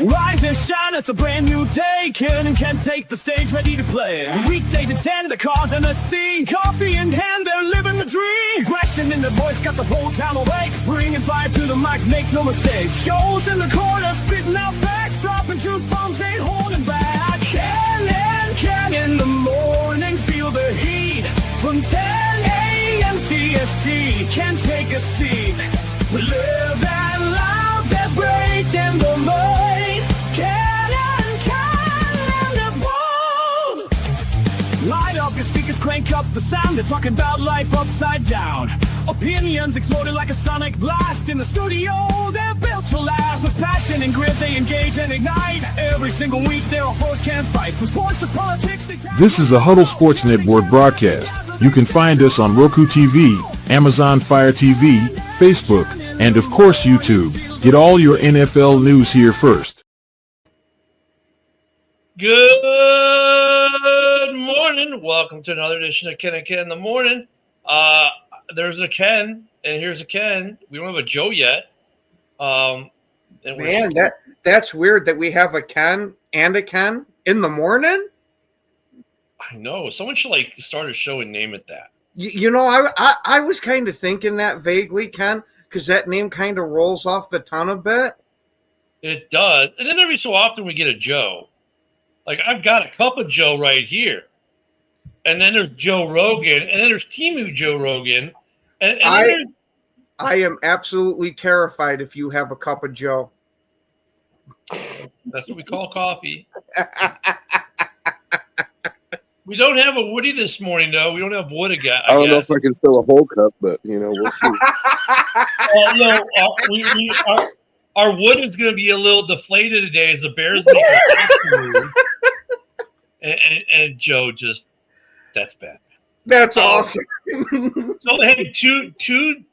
Rise and shine, it's a brand new day. Ken and Ken take the stage, ready to play. Weekdays at 10, the cars and the scene. Coffee in hand, they're living the dream. Question in the voice, got the whole town awake. Bringing fire to the mic, make no mistake. Shows in the corner, spitting out facts. Dropping truth bombs, ain't holding back. Ken and Ken in the morning, feel the heat. From 10 a.m. CST, can take a seat. We live and loud, that break in the mind. Light up your speakers, crank up the sound. They're talking about life upside down. Opinions exploded like a sonic blast. In the studio, they're built to last. With passion and grit, they engage and ignite. Every single week, they're a force can't fight. From sports to politics, This is a Huddle Sports Network broadcast. You can find us on Roku TV, Amazon Fire TV, Facebook, and of course YouTube. Get all your NFL news here first. Good morning. Welcome to another edition of Ken and Ken in the morning. There's a Ken, and here's a Ken. We don't have a Joe yet. Man, that's weird that we have a Ken and a Ken in the morning. I know. Someone should start a show and name it that. You know, I was kind of thinking that vaguely, Ken, because that name kind of rolls off the tongue a bit. It does. And then every so often we get a Joe. Like, I've got a cup of Joe right here. And then there's Joe Rogan. And then there's Timu Joe Rogan. And I am absolutely terrified if you have a cup of Joe. That's what we call coffee. We don't have a Woody this morning, though. We don't have Wood again. I don't know if I can fill a whole cup, but, we'll see. Our Wood is going to be a little deflated today as the Bears make a move. And Joe just, that's bad. That's awesome. So, hey, two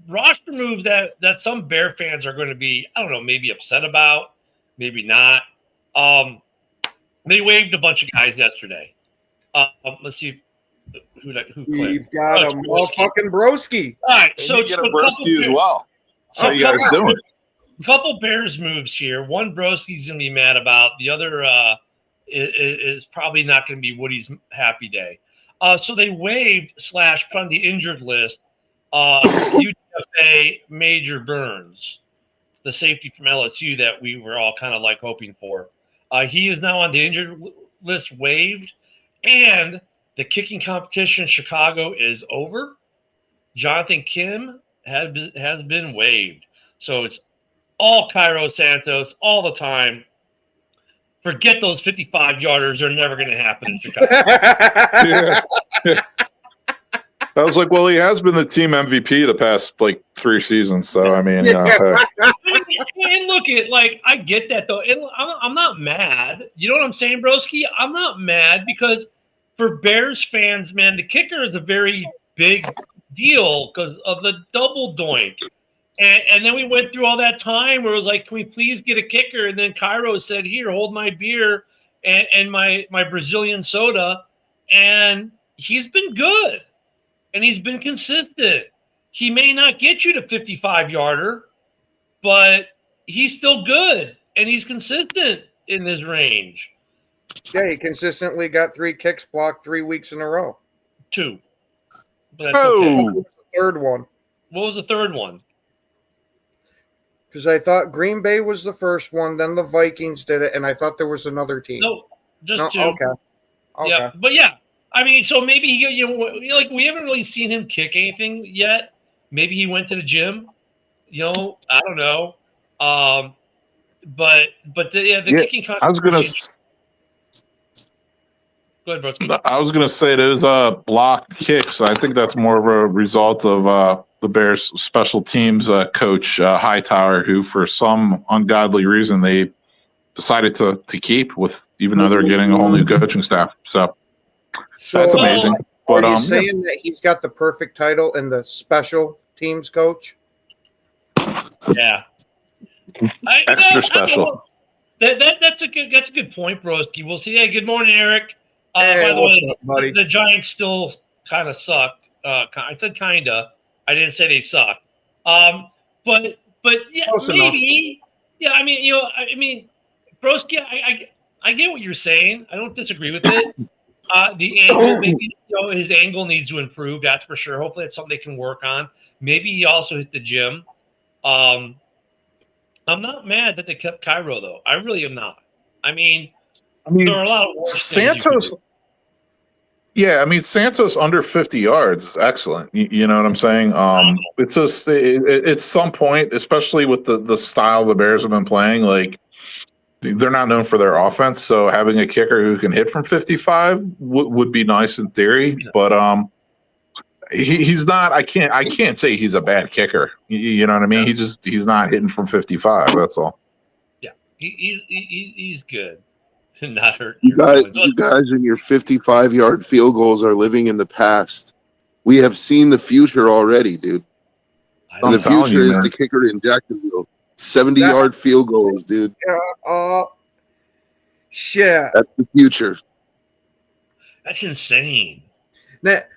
roster moves that some Bear fans are going to be, I don't know, maybe upset about, maybe not. They waived a bunch of guys yesterday. Let's see who We've got a motherfucking broski. All right, so you get a broski as well. How you guys doing? A couple Bears moves here. One broski's going to be mad about. The other is probably not going to be Woody's happy day. So they waived / put on the injured list UTFA Major Burns, the safety from LSU that we were all kind of hoping for. He is now on the injured list, waived, and the kicking competition in Chicago is over. Jonathan Kim has been waived. So it's all Cairo Santos all the time. Forget those 55-yarders. They're never going to happen in Chicago. Yeah. I was like, well, he has been the team MVP the past 3 seasons. So, I mean, and look, I get that, though. And I'm not mad. You know what I'm saying, broski? I'm not mad because for Bears fans, man, the kicker is a very big deal because of the double doink. And then we went through all that time where it was like, can we please get a kicker? And then Cairo said, here, hold my beer and my Brazilian soda. And he's been good. And he's been consistent. He may not get you to 55-yarder, but he's still good. And he's consistent in this range. Yeah, he consistently got 3 kicks blocked 3 weeks in a row. 2. But that's okay. What was the third one? What was the third one? Because I thought Green Bay was the first one, then the Vikings did it, and I thought there was another team. No, just 2. Okay. Yeah, but yeah, I mean, so maybe we haven't really seen him kick anything yet. Maybe he went to the gym. I don't know. But the kicking. I was gonna. Go ahead, bro. I was gonna say those blocked kicks. I think that's more of a result of the Bears special teams coach Hightower, who for some ungodly reason they decided to keep with, even though they're getting a whole new coaching staff. So that's amazing. Are you saying that he's got the perfect title in the special teams coach? Yeah. Extra special. That's a good point, broski. We'll see. Hey, good morning, Eric. Hey, by the way, up, buddy? The Giants still kind of suck. I said kinda. I didn't say they suck. But yeah, Close maybe. Enough. Yeah, I mean, Broski, I get what you're saying. I don't disagree with it. The angle, maybe his angle needs to improve. That's for sure. Hopefully, it's something they can work on. Maybe he also hit the gym. I'm not mad that they kept Cairo though. I really am not. I mean, there are a lot of worse things you can Santos. do. Yeah, I mean Santos under 50 yards is excellent. You know what I'm saying? It's just it's some point, especially with the style the Bears have been playing. Like they're not known for their offense, so having a kicker who can hit from 55 would be nice in theory. But he's not. I can't say he's a bad kicker. You know what I mean? Yeah. He's not hitting from 55. That's all. Yeah, he's good. Not hurt. You guys in your 55-yard field goals are living in the past. We have seen the future already, dude. And the future is the kicker in Jacksonville. 70-yard field goals, dude. Shit. That's the future. That's insane.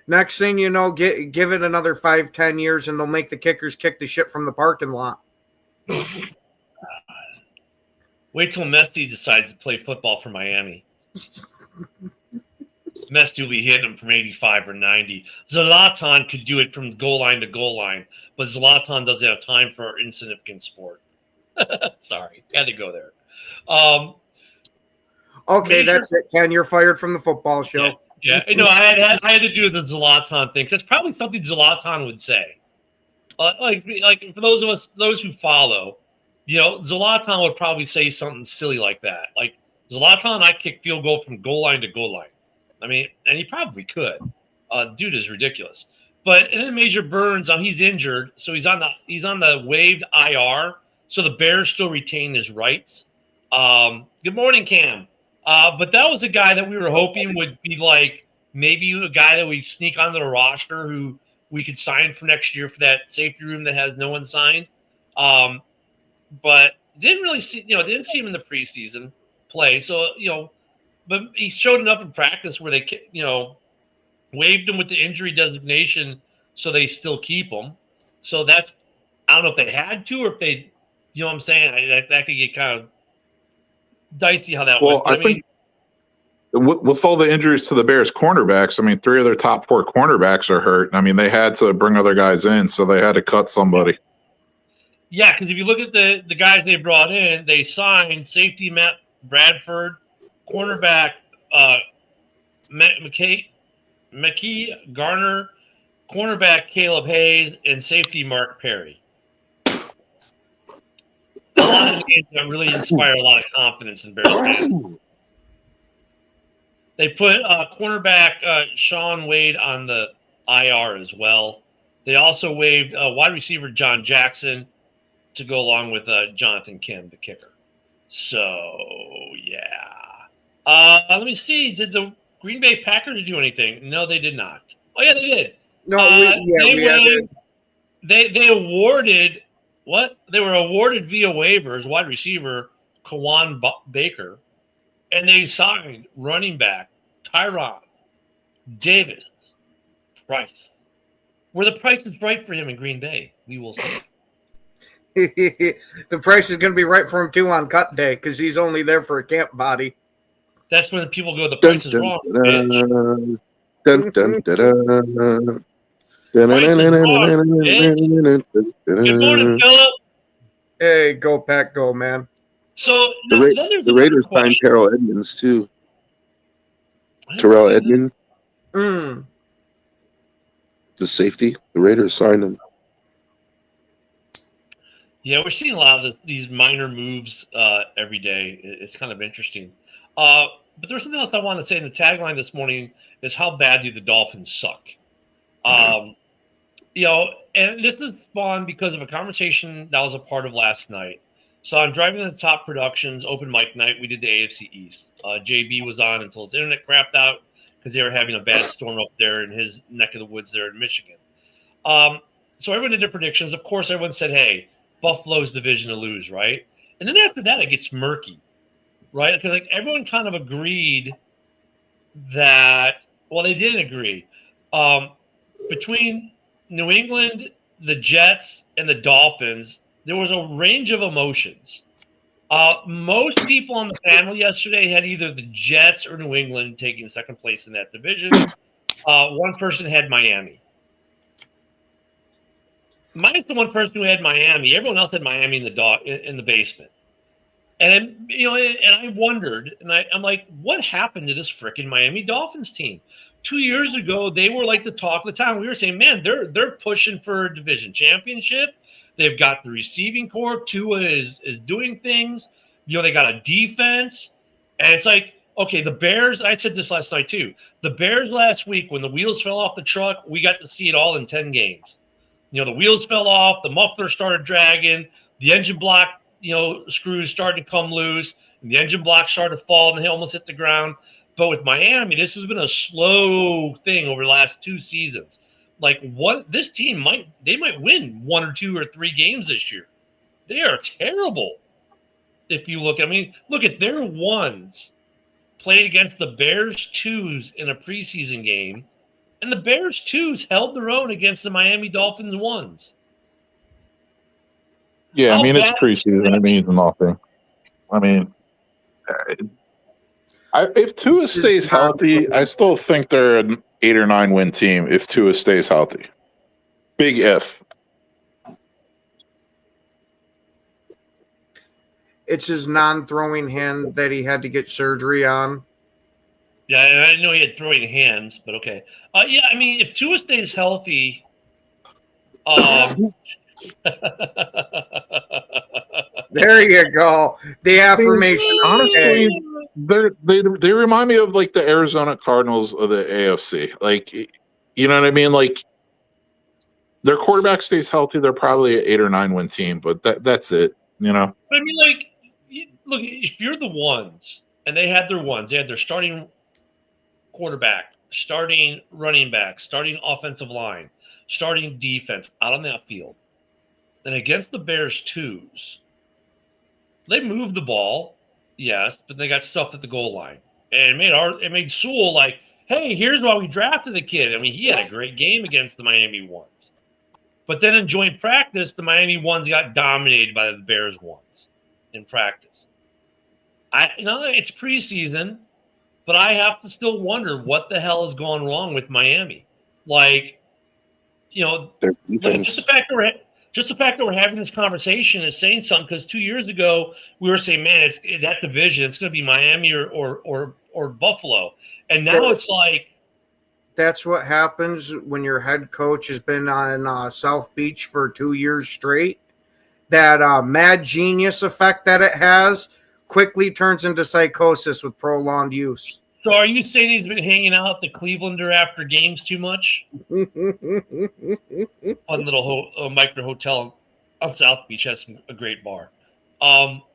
Next thing you know, give it another 5-10 years, and they'll make the kickers kick the shit from the parking lot. Wait till Messi decides to play football for Miami. Messi will be hitting him from 85 or 90. Zlatan could do it from goal line to goal line, but Zlatan doesn't have time for insignificant sport. Sorry, had to go there. Okay, that's it, Ken. You're fired from the football show. Yeah. No, I had to do the Zlatan thing. That's probably something Zlatan would say. Like for those who follow, Zlatan would probably say something silly like that. Like, Zlatan, I kick field goal from goal line to goal line. I mean, and he probably could. Dude is ridiculous. But and then Major Burns, he's injured, so he's on the waived IR. So the Bears still retain his rights. Good morning, Cam. But that was a guy that we were hoping would be like maybe a guy that we sneak onto the roster who we could sign for next year for that safety room that has no one signed. But didn't see him in the preseason play. So, but he showed enough in practice where they, waived him with the injury designation so they still keep him. So that's, I don't know if they had to or if they, you know what I'm saying? That could get kind of dicey how that went. I think with all the injuries to the Bears cornerbacks, I mean, 3 of their top 4 cornerbacks are hurt. I mean, they had to bring other guys in, so they had to cut somebody. Yeah, because if you look at the guys they brought in, they signed safety Matt Bradford, cornerback McKee Garner, cornerback Caleb Hayes, and safety Mark Perry. A lot of names that really inspire a lot of confidence in Bears fans. They put cornerback Sean Wade on the IR as well. They also waived wide receiver John Jackson to go along with Jonathan Kim, the kicker. So, yeah. Let me see. Did the Green Bay Packers do anything? No, they did not. Oh, yeah, they did. No, they awarded what? They were awarded via waivers, wide receiver Kawan Baker, and they signed running back Tyron Davis Price. Were the prices right for him in Green Bay? We will see. The price is going to be right for him, too, on cut day because he's only there for a camp body. That's when people go, the price is wrong. Good morning, Philip. Hey, go Pack, go, man. So the Raiders signed Terrell Edmonds, too. Terrell Edmonds. The safety. The Raiders signed him. Yeah, we're seeing a lot of these minor moves every day. It's kind of interesting. But there's something else I want to say in the tagline this morning is how bad do the Dolphins suck? And this is spawned because of a conversation that was a part of last night. So I'm driving to the Top Productions open mic night. We did the AFC East. JB was on until his internet crapped out because they were having a bad storm up there in his neck of the woods there in Michigan. So everyone did their predictions. Of course, everyone said, hey, Buffalo's division to lose, right? And then after that, it gets murky, right? Because everyone kind of agreed that, well, they didn't agree. Between New England, the Jets, and the Dolphins, there was a range of emotions. Most people on the panel yesterday had either the Jets or New England taking second place in that division. One person had Miami. Minus the one person who had Miami. Everyone else had Miami in the basement. And and I wondered, and I'm like, what happened to this freaking Miami Dolphins team? 2 years ago, they were like the talk of the town. We were saying, man, they're pushing for a division championship. They've got the receiving core. Tua is doing things. They got a defense. And it's like, okay, the Bears, I said this last night too. The Bears last week, when the wheels fell off the truck, we got to see it all in 10 games. The wheels fell off, the muffler started dragging, the engine block, screws started to come loose, and the engine block started to fall, and they almost hit the ground. But with Miami, this has been a slow thing over the last 2 seasons. Like, this team might win 1 or 2 or 3 games this year. They are terrible. If you look at their ones played against the Bears 2s in a preseason game, and the Bears 2s held their own against the Miami Dolphins 1s. Yeah, it's preseason. It means nothing. If Tua stays healthy, I still think they're an 8 or 9 win team if Tua stays healthy. Big if. It's his non-throwing hand that he had to get surgery on. Yeah, and I know he had throwing hands, but okay. If Tua stays healthy, there you go. The affirmation. Honestly, they remind me of like the Arizona Cardinals of the AFC. Like, you know what I mean? Like, their quarterback stays healthy, they're probably an 8 or 9 win team, but that's it. Look, if you're the ones, and they had their starting quarterback, starting running back, starting offensive line, starting defense out on that field. And against the Bears 2s, they moved the ball, yes, but they got stuffed at the goal line. And it made Sewell like, hey, here's why we drafted the kid. He had a great game against the Miami 1s. But then in joint practice, the Miami 1s got dominated by the Bears 1s in practice. It's preseason, but I have to still wonder what the hell has gone wrong with Miami. Their defense. Just the fact that we're having this conversation is saying something, because 2 years ago we were saying, man, it's that division. It's going to be Miami or Buffalo, and now it's like that's what happens when your head coach has been on South Beach for 2 years straight. That mad genius effect that it has quickly turns into psychosis with prolonged use. So are you saying he's been hanging out at the Clevelander after games too much? Fun little micro hotel on South Beach has a great bar. Now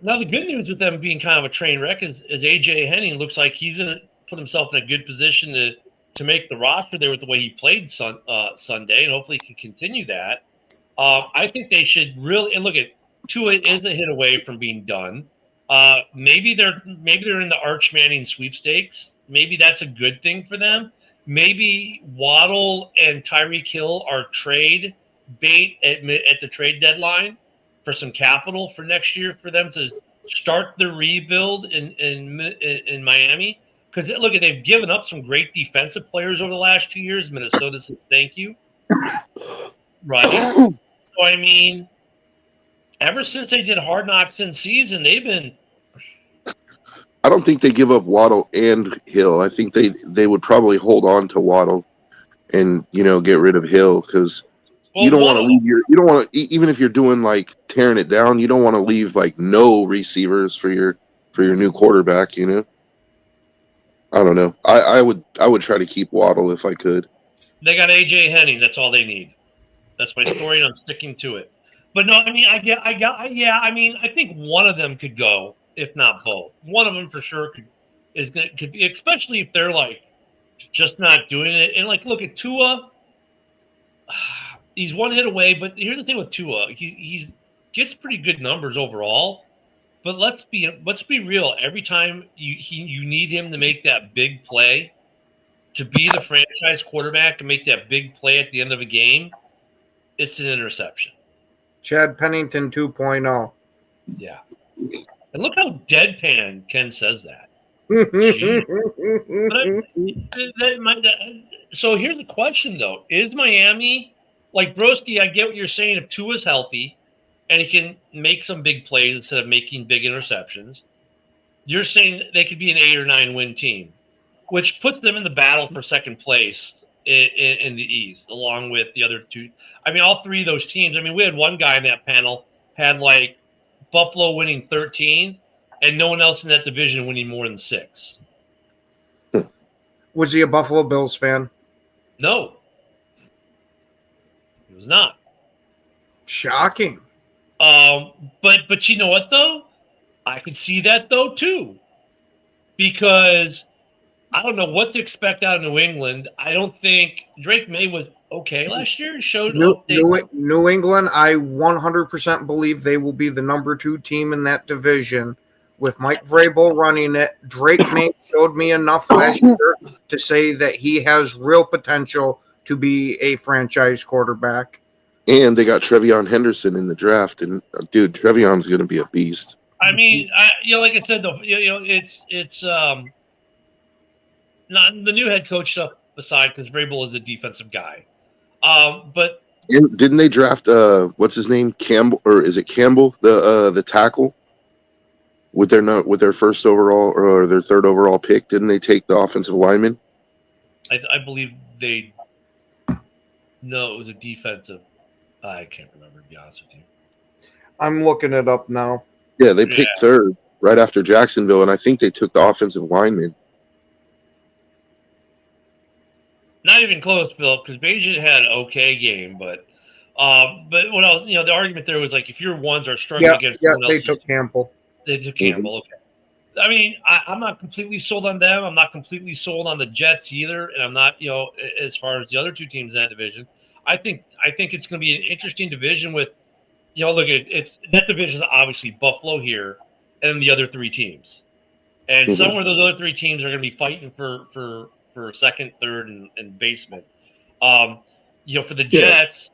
the good news with them being kind of a train wreck is AJ Henning looks like he's going to put himself in a good position to make the roster there with the way he played Sunday, and hopefully he can continue that. I think they should really, and look at Tua is a hit away from being done. Maybe they're in the Arch Manning sweepstakes. Maybe that's a good thing for them. Maybe Waddle and Tyreek Hill are trade bait at the trade deadline for some capital for next year for them to start the rebuild in Miami. Because look, they've given up some great defensive players over the last 2 years. Minnesota says thank you, right? So ever since they did Hard Knocks in season, they've been. I don't think they give up Waddle and Hill. I think they would probably hold on to Waddle and get rid of Hill, because you don't want to leave you don't want to, even if you're doing like tearing it down, you don't want to leave like no receivers for your new quarterback. I don't know. I would try to keep Waddle if I could. They got AJ Henning. That's all they need. That's my story, and I'm sticking to it. But no, I think one of them could go, if not both. One of them for sure could be, especially if they're like just not doing it. And like, look at Tua. He's one hit away, but here's the thing with Tua: he gets pretty good numbers overall. But let's be real. Every time you need him to make that big play, to be the franchise quarterback and make that big play at the end of a game, it's an interception. Chad Pennington 2.0. Yeah. And look how deadpan Ken says that. So here's the question, though. Is Miami, like Broski, I get what you're saying. If Tua's healthy and he can make some big plays instead of making big interceptions, you're saying they could be an 8 or 9 win team, which puts them in the battle for second place in the East, along with the other two. I mean, all three of those teams. I mean, we had one guy in that panel had like Buffalo winning 13 and no one else in that division winning more than 6. Was he a Buffalo Bills fan? No, he was not. Shocking. But you know what though? I could see that though too, because I don't know what to expect out of New England. I don't think Drake May was okay last year. Showed New England. I 100% believe they will be the number 2 team in that division, with Mike Vrabel running it. Drake May showed me enough last year to say that he has real potential to be a franchise quarterback. And they got Trevion Henderson in the draft, and dude, Trevion's going to be a beast. I mean, like I said though, it's not the new head coach stuff aside, because Vrabel is a defensive guy. But didn't they draft what's his name, Campbell, or is it Campbell, the tackle, with their first overall or their third overall pick? Didn't they take the offensive lineman? I believe they. No, it was a defensive. I can't remember, to be honest with you. I'm looking it up now. Yeah, they picked third right after Jacksonville, and I think they took the offensive lineman. Not even close, Bill, because Bajan had an okay game, but what else? The argument there was like if your ones are struggling against, they took Campbell. They took Campbell. Okay. I mean, I'm not completely sold on them. I'm not completely sold on the Jets either, and I'm not, as far as the other two teams in that division. I think it's going to be an interesting division with, look, it's that division is obviously Buffalo here, and the other 3 teams, and somewhere those other 3 teams are going to be fighting for second, third, and basement. For the Jets,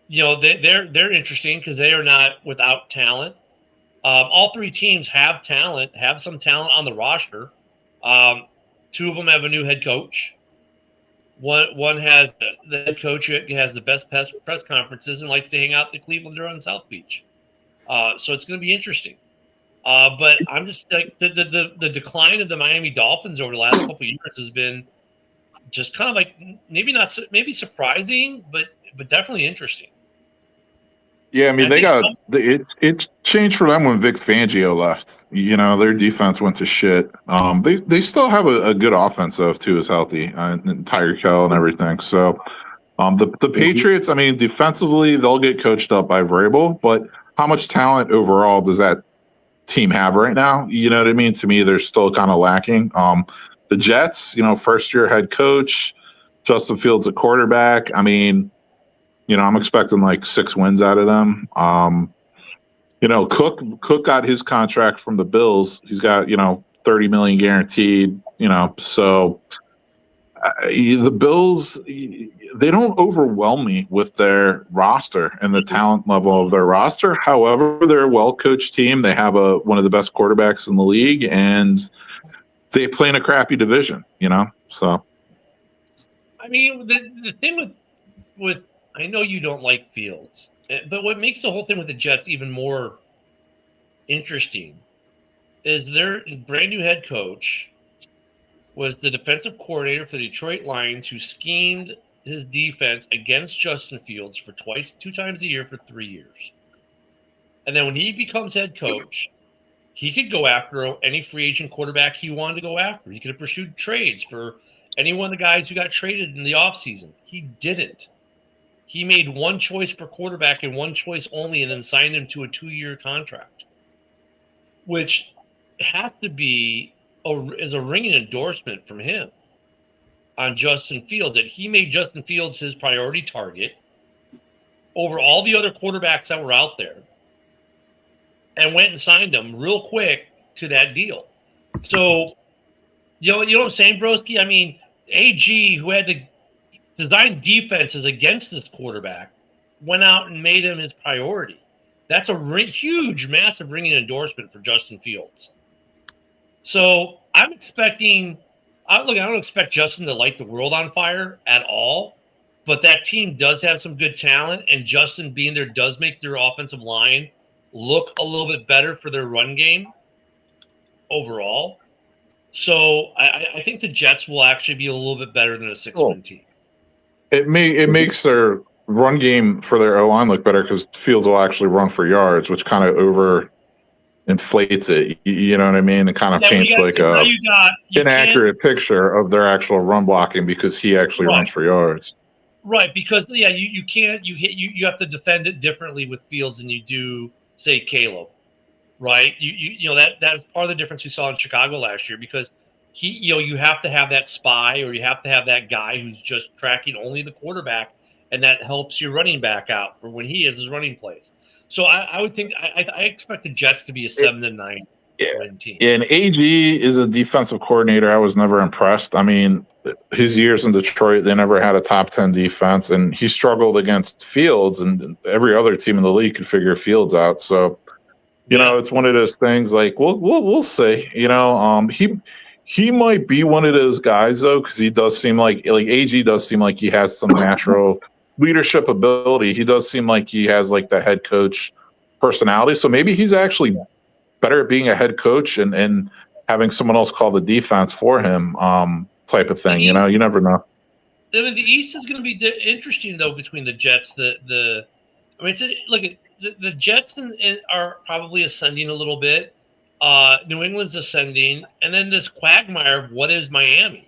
they're interesting because they are not without talent. All 3 teams have talent, have some talent on the roster. 2 of them have a new head coach. One has the head coach who has the best press conferences and likes to hang out at the Cleveland or on South Beach. So it's going to be interesting. But I'm just like the decline of the Miami Dolphins over the last couple of years has been just kind of like maybe surprising, but definitely interesting. Yeah, I mean, it changed for them when Vic Fangio left. Their defense went to shit. They still have a good offense though, if Tua is healthy, and Tyreek Hill and everything. So the Patriots, I mean, defensively they'll get coached up by Vrabel, but how much talent overall does that team have right now? You know what I mean? To me, they're still kind of lacking. The Jets, first year head coach, Justin Fields a quarterback. I mean, I'm expecting like 6 wins out of them. Cook got his contract from the Bills. He's got, $30 million guaranteed, so the Bills, they don't overwhelm me with their roster and the talent level of their roster. However, they're a well-coached team. They have one of the best quarterbacks in the league, and they play in a crappy division, so. I mean, the thing with I know you don't like Fields, but what makes the whole thing with the Jets even more interesting is their brand new head coach was the defensive coordinator for the Detroit Lions, who schemed his defense against Justin Fields for 2 times a year for 3 years. And then when he becomes head coach, he could go after any free agent quarterback he wanted to go after. He could have pursued trades for any one of the guys who got traded in the offseason. He didn't. He made one choice per quarterback and one choice only, and then signed him to a 2-year contract, which has to be is a ringing endorsement from him on Justin Fields, that he made Justin Fields his priority target over all the other quarterbacks that were out there, and went and signed him real quick to that deal. So, you know what I'm saying, Broski? I mean, AG, who had to design defenses against this quarterback, went out and made him his priority. That's a huge, massive ringing endorsement for Justin Fields. So I'm expecting – I don't expect Justin to light the world on fire at all, but that team does have some good talent, and Justin being there does make their offensive line look a little bit better for their run game overall. So I think the Jets will actually be a little bit better than a 6-win team. It makes their run game for their O-line look better because Fields will actually run for yards, which kind of over inflates it. You know what I mean? It kind of paints like a inaccurate picture of their actual run blocking because he actually runs for yards. Right, because you can't you have to defend it differently with Fields than you do, say, Caleb. Right? You know that's part of the difference we saw in Chicago last year because you have to have that spy or you have to have that guy who's just tracking only the quarterback, and that helps your running back out for when he is his running plays. So I would think I expect the Jets to be a 7-9 win team. Yeah, and AG is a defensive coordinator. I was never impressed. I mean, his years in Detroit, they never had a top 10 defense, and he struggled against Fields, and every other team in the league could figure Fields out. So, you know, it's one of those things. Like we'll see. You know, he might be one of those guys though, because he does seem like AG does seem like he has some natural leadership ability. He does seem like he has like the head coach personality. So maybe he's actually better at being a head coach and having someone else call the defense for him, type of thing. You know, you never know. I mean, the East is going to be interesting though between the Jets. The Jets are probably ascending a little bit. New England's ascending, and then this quagmire of what is Miami.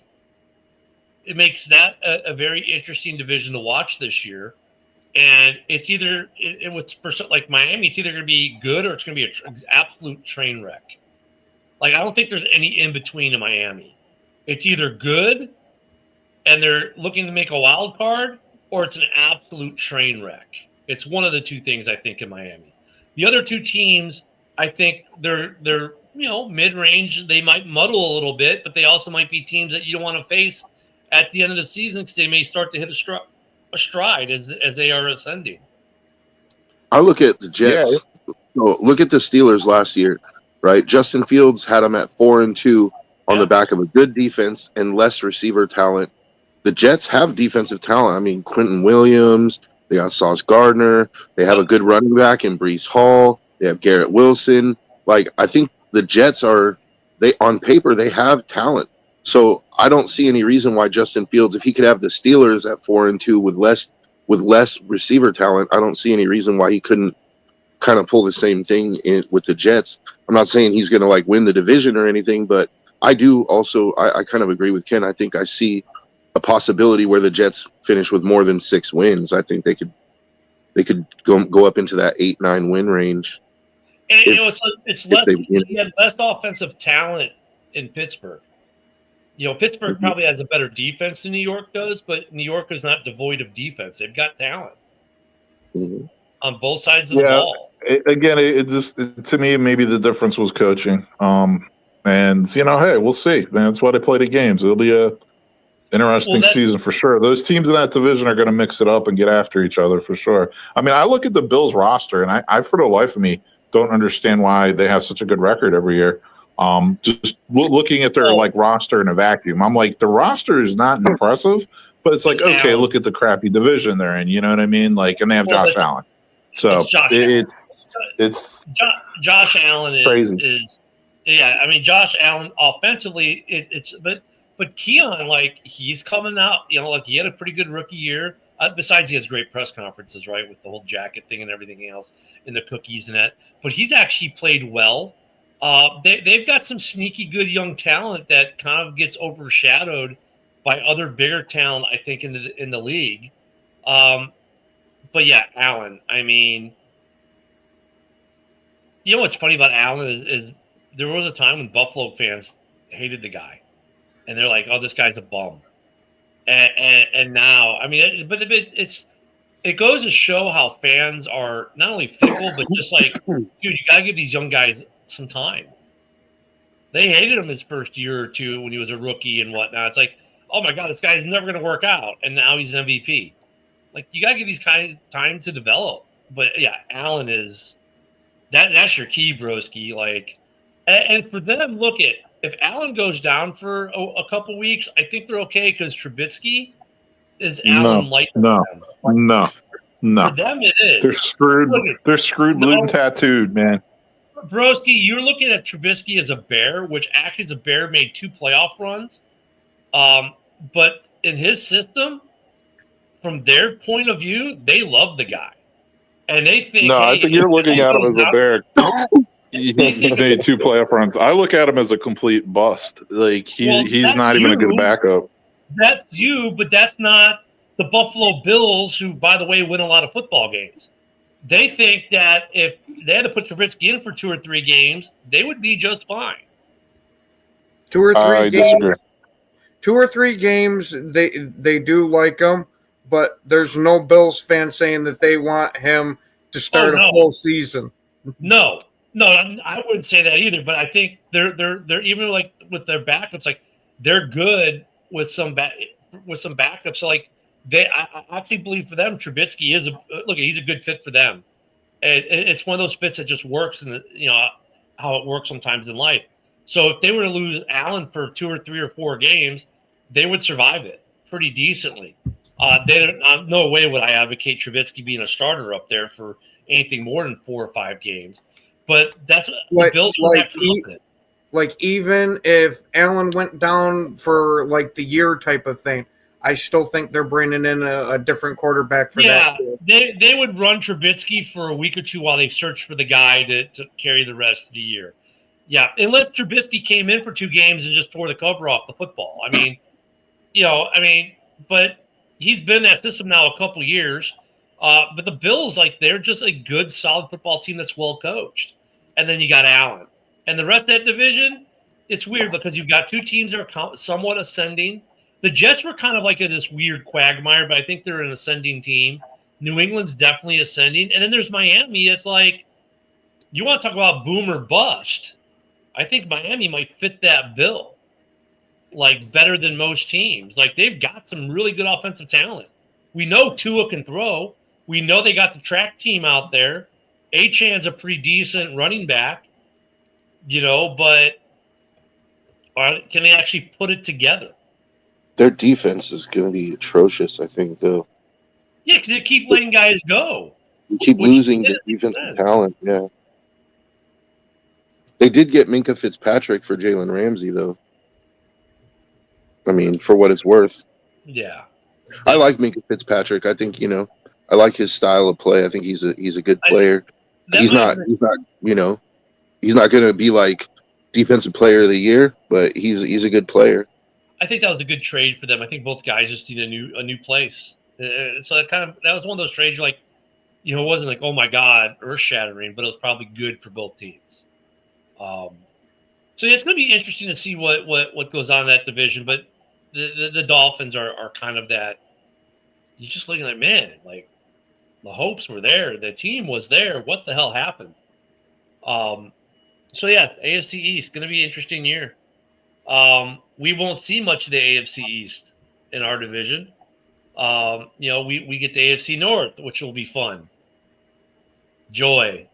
It makes that a very interesting division to watch this year. And it's either like Miami, it's either going to be good or it's going to be an absolute train wreck. Like I don't think there's any in between in Miami. It's either good and they're looking to make a wild card, or it's an absolute train wreck. It's one of the two things I think in Miami. The other two teams, I think they're mid-range. They might muddle a little bit, but they also might be teams that you don't want to face at the end of the season because they may start to hit a stride as they are ascending. I look at the Jets. Yeah. Look at the Steelers last year, right? Justin Fields had them at 4-2 on the back of a good defense and less receiver talent. The Jets have defensive talent. I mean, Quentin Williams. They got Sauce Gardner. They have a good running back in Breece Hall. They have Garrett Wilson. Like, I think the Jets on paper, they have talent. So I don't see any reason why Justin Fields, if he could have the Steelers at 4-2 with less receiver talent, I don't see any reason why he couldn't kind of pull the same thing with the Jets. I'm not saying he's going to like win the division or anything, but I do also, I kind of agree with Ken. I think I see a possibility where the Jets finish with more than 6 wins. I think they could go up into that 8-9 win range. And it's less. He had less offensive talent in Pittsburgh. Pittsburgh probably has a better defense than New York does, but New York is not devoid of defense. They've got talent on both sides of the ball. To me, maybe the difference was coaching. And hey, we'll see. That's why they play the games. It'll be a interesting season for sure. Those teams in that division are going to mix it up and get after each other for sure. I mean, I look at the Bills roster, and I for the life of me don't understand why they have such a good record every year. Just looking at their roster in a vacuum, I'm like, the roster is not impressive, but it's like, okay, look at the crappy division they're in. You know what I mean? Like, and they have Josh Allen. So it's Josh Allen crazy. I mean, Josh Allen offensively, but Keon, like, he's coming out. Like he had a pretty good rookie year. Besides, he has great press conferences, right, with the whole jacket thing and everything else, and the cookies and that. But he's actually played well. They've got some sneaky good young talent that kind of gets overshadowed by other bigger talent, I think, in the league. But yeah, Allen. I mean, what's funny about Allen is there was a time when Buffalo fans hated the guy, and they're like, "Oh, this guy's a bum." And now, I mean, it goes to show how fans are not only fickle, but just like, dude, you gotta give these young guys some time. They hated him his first year or two when he was a rookie and whatnot. It's like, oh my God, this guy's never going to work out. And now he's an MVP. Like you gotta give these guys time to develop. But yeah, Allen is that's your key, broski. Like, and for them, look at if Allen goes down for a couple weeks, I think they're okay because Trubisky is Allen No, light. no, no, For no. them, it is. They're screwed. Look at- They're screwed, blue and tattooed, man. Broski, you're looking at Trubisky as a Bear, which actually as a Bear made 2 playoff runs. But in his system, from their point of view, they love the guy. And they think, No, I hey, think you're looking at him as a out- Bear. He made 2 playoff runs. I look at him as a complete bust. Like he's that's not even a good you. backup. That's you, but that's not the Buffalo Bills, who, by the way, win a lot of football games. They think that if they had to put Trubisky in for 2 or 3 games, they would be just fine. 2 or 3 I games. disagree. 2 or 3 games, they do like him, but there's no Bills fan saying that they want him to start a full season. No, I wouldn't say that either. But I think they're even like with their backups, like they're good with some backups. So like I actually believe for them, Trubisky is he's a good fit for them. And it's one of those fits that just works, and how it works sometimes in life. So if they were to lose Allen for 2 or 3 or 4 games, they would survive it pretty decently. No way would I advocate Trubisky being a starter up there for anything more than 4 or 5 games. But that's the Bills like even if Allen went down for like the year type of thing, I still think they're bringing in a different quarterback for that. Yeah, they would run Trubisky for a week or 2 while they search for the guy to carry the rest of the year. Yeah, unless Trubisky came in for 2 games and just tore the cover off the football. But he's been in that system now a couple years. But the Bills, they're just a good, solid football team that's well coached. And then you got Allen. And the rest of that division, it's weird because you've got 2 teams that are somewhat ascending. The Jets were kind of like in this weird quagmire, but I think they're an ascending team. New England's definitely ascending. And then there's Miami. It's like, you want to talk about boom or bust. I think Miami might fit that bill, better than most teams. They've got some really good offensive talent. We know Tua can throw. We know they got the track team out there. Achan's a pretty decent running back, but can they actually put it together? Their defense is going to be atrocious, I think, though. Yeah, because they keep letting guys go. You keep losing the defensive talent, yeah. They did get Minka Fitzpatrick for Jalen Ramsey, though. I mean, for what it's worth. Yeah. I like Minka Fitzpatrick. I think, I like his style of play. I think he's a good player. He's not going to be like defensive player of the year, but he's a good player. I think that was a good trade for them. I think both guys just need a new place. So that was one of those trades it wasn't like, oh my God, earth shattering, but it was probably good for both teams. So yeah, it's going to be interesting to see what goes on in that division. But the Dolphins are kind of that. You're just looking like, man, the hopes were there, the team was there. What the hell happened? So yeah, AFC East going to be an interesting year. We won't see much of the AFC East in our division. We get the AFC North, which will be fun. Joy.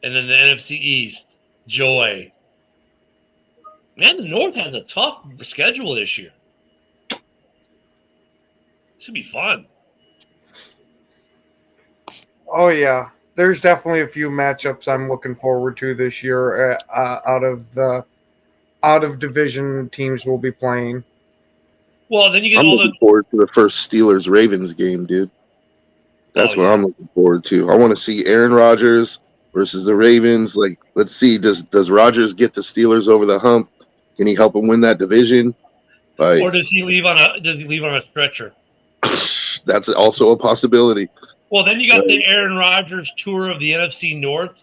And then the NFC East. Joy. Man, the North has a tough schedule this year. This should be fun. Oh, yeah. There's definitely a few matchups I'm looking forward to this year out of division teams will be playing. Well, then you get I'm looking forward to the first Steelers-Ravens game, dude. That's what I'm looking forward to. I want to see Aaron Rodgers versus the Ravens. Let's see, does Rodgers get the Steelers over the hump? Can he help them win that division? Or does he leave on a stretcher? That's also a possibility. Well, then you got the Aaron Rodgers tour of the NFC North,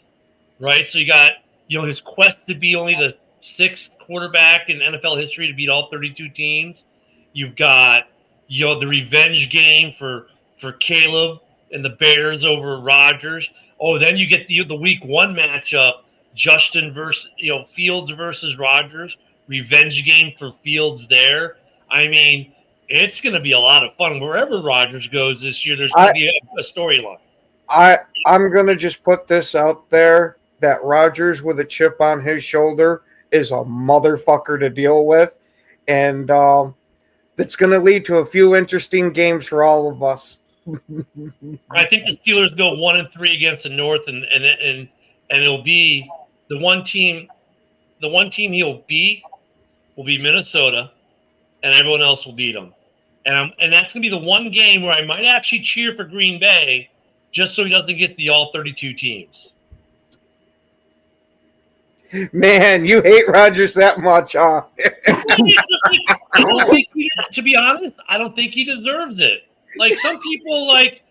right? So you got his quest to be only the 6th quarterback in NFL history to beat all 32 teams. You've got the revenge game for Caleb and the Bears over Rodgers. Oh, then you get the week 1 matchup, Justin versus Fields versus Rodgers. Revenge game for Fields there. I mean, It's going to be a lot of fun wherever Rodgers goes this year. There's going to be a storyline. I'm gonna just put this out there that Rodgers with a chip on his shoulder is a motherfucker to deal with, and that's gonna lead to a few interesting games for all of us. I think the Steelers go 1-3 against the North, and it'll be the one team. The one team he'll beat will be Minnesota, and everyone else will beat them. And that's gonna be the one game where I might actually cheer for Green Bay, just so he doesn't get the all 32 teams. Man, you hate Rodgers that much, huh? To be honest, I don't think he deserves it. Like some people, like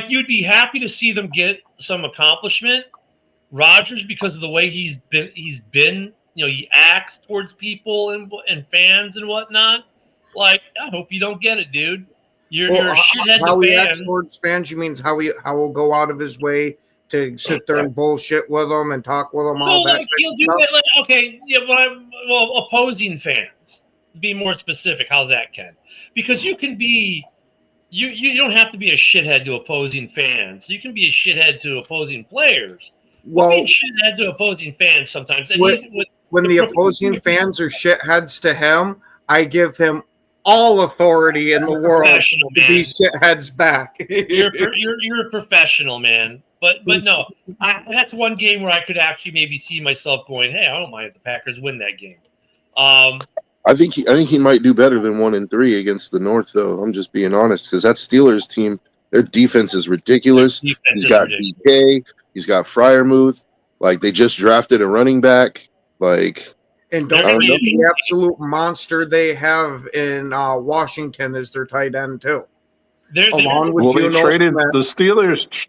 you'd be happy to see them get some accomplishment. Rodgers, because of the way he's been, he acts towards people and fans and whatnot. Like, I hope you don't get it, dude. You're a shithead how to he fans. acts towards fans, you mean how he'll go out of his way to sit there and bullshit with them and talk with them, all that. He'll do that. Like, okay, yeah, well, opposing fans. Be more specific. How's that, Ken? Because you can be, you don't have to be a shithead to opposing fans. You can be a shithead to opposing players. Well, being shithead to opposing fans sometimes. And when the opposing fans are shitheads to him, I give him all authority in the world to be shitheads back. You're a professional, man. But no, that's one game where I could actually maybe see myself going, hey, I don't mind if the Packers win that game. I think he might do better than 1-3 against the North, though. I'm just being honest, because that Steelers team, their defense is ridiculous. He's got DK, he's got Freiermuth. Like, they just drafted a running back. Like, and don't forget the absolute monster they have in Washington is their tight end too. Along with they traded the Steelers.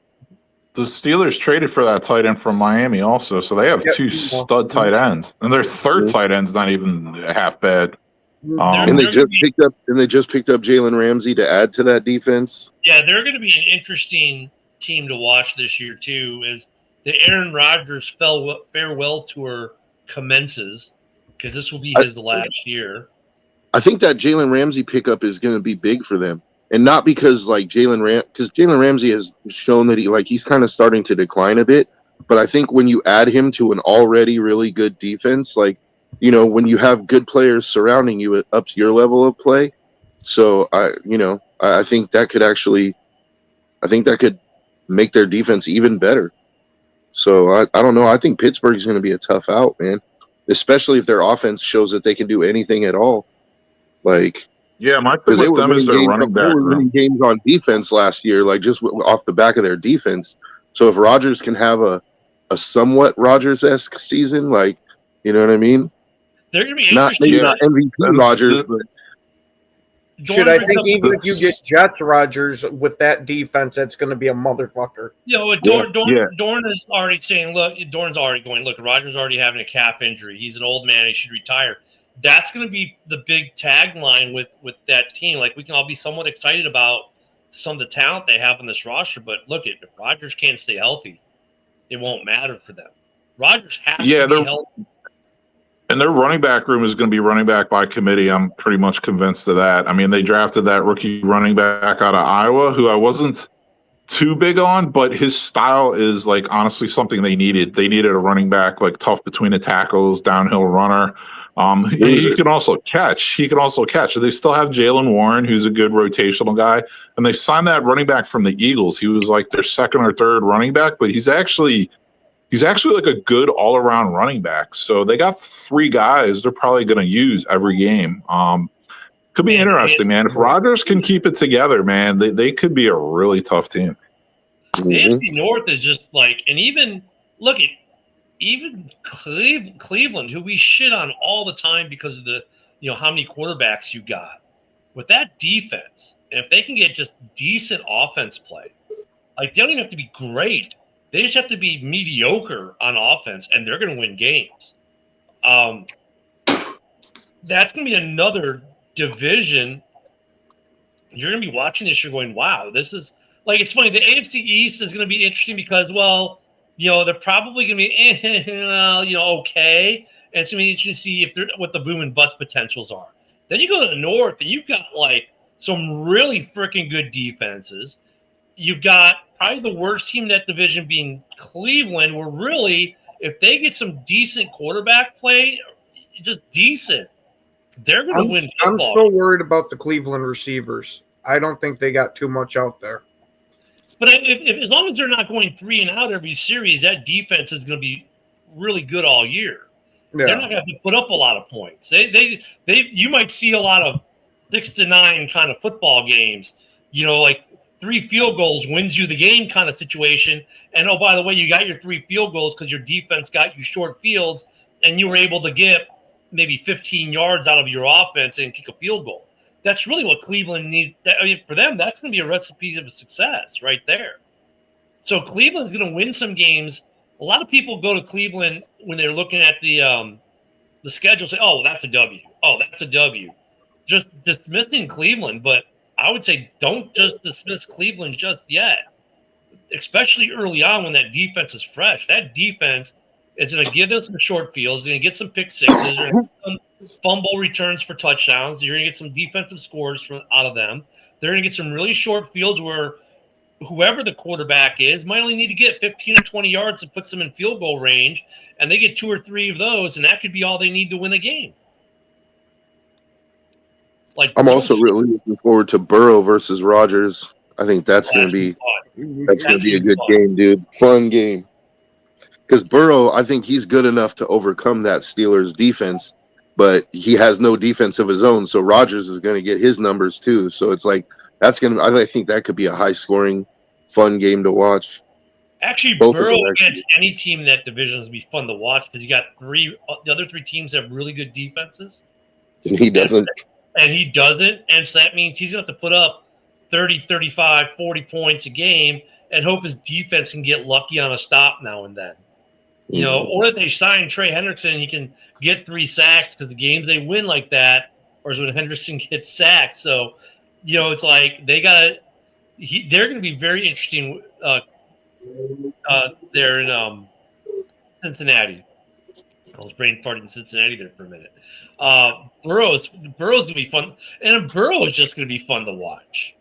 The Steelers traded for that tight end from Miami also, so they have two stud tight ends, and their third tight end's not even half bad. And they just picked up Jalen Ramsey to add to that defense. Yeah, they're going to be an interesting team to watch this year too. As the Aaron Rodgers farewell tour commences, because this will be his last year. I think that Jalen Ramsey pickup is going to be big for them. And not because because Jalen Ramsey has shown that he's kind of starting to decline a bit. But I think when you add him to an already really good defense, when you have good players surrounding you, it ups your level of play. So I think that could make their defense even better. So I don't know. I think Pittsburgh's going to be a tough out, man, especially if their offense shows that they can do anything at all. Yeah, my thing with them is their running back. They were winning games on defense last year, just off the back of their defense. So if Rodgers can have a somewhat Rodgers-esque season, you know what I mean? They're going to be interesting. Not MVP Rodgers, but should I think even if you get Jets Rodgers with that defense, that's going to be a motherfucker. Dorn is already saying, Dorn's already going, Rodgers already having a calf injury. He's an old man. He should retire. That's going to be the big tagline with that team. We can all be somewhat excited about some of the talent they have on this roster, but if Rodgers can't stay healthy, it won't matter for them. Rodgers has to be healthy. And their running back room is going to be running back by committee. I'm pretty much convinced of that. I mean, they drafted that rookie running back out of Iowa, who I wasn't too big on, but his style is honestly something they needed. They needed a running back tough between the tackles, downhill runner. He can also catch. They still have Jalen Warren, who's a good rotational guy, and they signed that running back from the Eagles. He was their second or third running back, but he's actually a good all-around running back. So they got three guys they're probably going to use every game. Could be interesting, man. If Rodgers can keep it together, man, they could be a really tough team. The AFC North is just and even even Cleveland, who we shit on all the time because of the how many quarterbacks you got, with that defense, and if they can get just decent offense play, they don't even have to be great. They just have to be mediocre on offense, and they're going to win games. That's going to be another division. You're going to be watching this. You're going, wow, this is it's funny. The AFC East is going to be interesting because, they're probably going to be, okay. And it's going to be interesting to see what the boom and bust potentials are. Then you go to the North, and you've got some really freaking good defenses. You've got probably the worst team in that division being Cleveland, where really, if they get some decent quarterback play, just decent, they're going to win football. I'm still worried about the Cleveland receivers. I don't think they got too much out there. But if as long as they're not going 3 and out every series, that defense is going to be really good all year. Yeah. They're not going to have to put up a lot of points. You might see a lot of 6-9 kind of football games, like 3 field goals wins you the game kind of situation. And oh, by the way, you got your 3 field goals because your defense got you short fields, and you were able to get maybe 15 yards out of your offense and kick a field goal. That's really what Cleveland needs. For them, that's going to be a recipe of success right there. So Cleveland's going to win some games. A lot of people go to Cleveland when they're looking at the schedule, say, "Oh, well, that's a W. Oh, that's a W." Just dismissing Cleveland, but I would say don't just dismiss Cleveland just yet, especially early on when that defense is fresh. That defense is going to give them some short fields. They're going to get some pick sixes. They're going to get some fumble returns for touchdowns. You're going to get some defensive scores out of them. They're going to get some really short fields where whoever the quarterback is might only need to get 15 or 20 yards to put them in field goal range, and they get 2 or 3 of those, and that could be all they need to win a game. I'm also really looking forward to Burrow versus Rodgers. I think that's going to be a good game, dude. Fun game. Because Burrow, I think he's good enough to overcome that Steelers defense, but he has no defense of his own. So Rodgers is going to get his numbers too. So it's like I think that could be a high-scoring, fun game to watch. Actually, Burrow against any team in that division is going to be fun to watch because you got the other 3 teams have really good defenses. And he doesn't. And he doesn't. And so that means he's going to have to put up 30, 35, 40 points a game and hope his defense can get lucky on a stop now and then. Or if they sign Trey Hendrickson, he can get 3 sacks because the games they win like that, or is when Hendrickson gets sacked. So, it's like they're going to be very interesting there in Cincinnati. I was brain farting in Cincinnati there for a minute. Burrow's going to be fun, and Burrow is just going to be fun to watch.